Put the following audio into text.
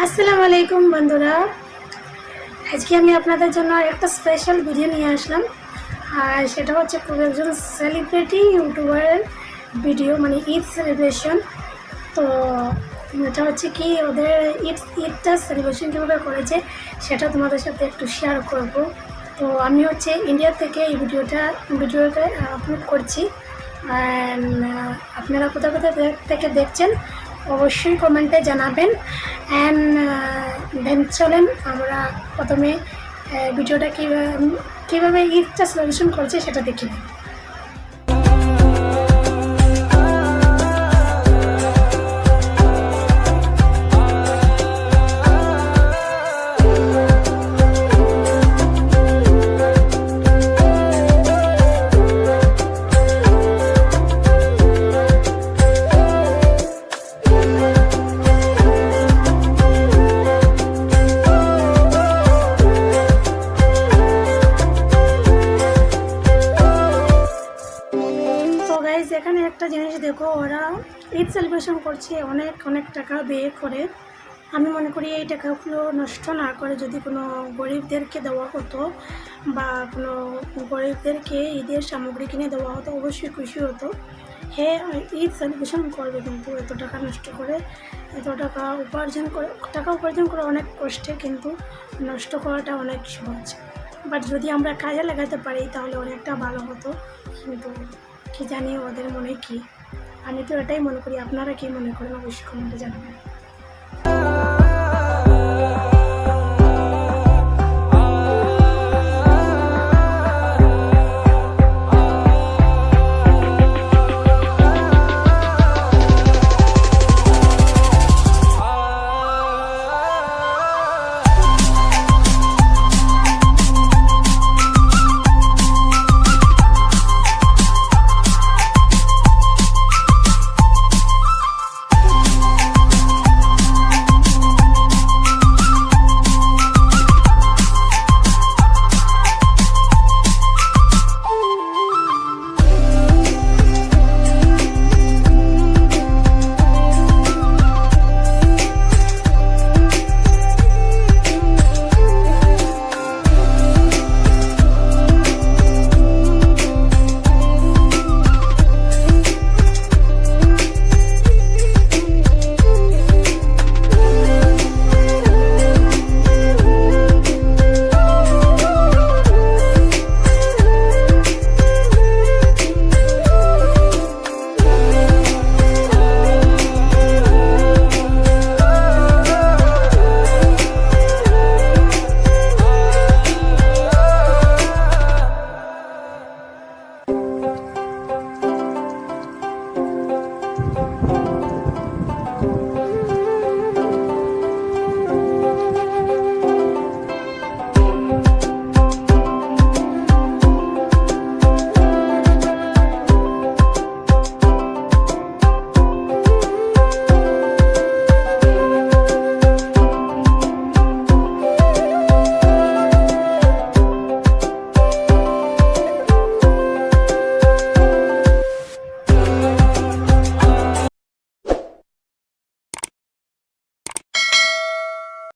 আসসালামু আলাইকুম বন্ধুরা, আজকে আমি আপনাদের জন্য একটা স্পেশাল ভিডিও নিয়ে আসলাম। আর সেটা হচ্ছে খুব একজন সেলিব্রিটি ইউটিউবারের ভিডিও, মানে ঈদ সেলিব্রেশন। তো এটা হচ্ছে কি ওদের ঈদটা সেলিব্রেশন কীভাবে করেছে সেটা তোমাদের সাথে একটু শেয়ার করব। তো আমি হচ্ছে ইন্ডিয়া থেকে এই ভিডিওটা আপলোড করছি। অ্যান্ড আপনারা কোথায় কোথায় থেকে দেখছেন অবশ্যই কমেন্টে জানাবেন। অ্যান্ড দেন চলেন আমরা প্রথমে ভিডিওটা কীভাবে ঈদটা সেলিব্রেশন করছে সেটা দেখি। এখানে একটা জিনিস দেখো, ওরা ঈদ সেলিব্রেশন করছে অনেক অনেক টাকা ব্যয় করে। আমি মনে করি এই টাকাগুলো নষ্ট না করে যদি কোনো গরিবদেরকে দেওয়া হতো বা কোনো গরিবদেরকে ঈদের সামগ্রী কিনে দেওয়া হতো অবশ্যই খুশি হতো। হ্যাঁ, ঈদ সেলিব্রেশন করবে, কিন্তু এত টাকা নষ্ট করে এত টাকা উপার্জন করে অনেক কষ্টে, কিন্তু নষ্ট করাটা অনেক সহজ। বাট যদি আমরা কাজে লাগাতে পারি তাহলে অনেকটা ভালো হতো। কিন্তু কি জানি ওদের মনে কি, আমি তো এটাই মনে করি। আপনারা কি মনে করেন অবশ্যই কমেন্টে জানাবেন।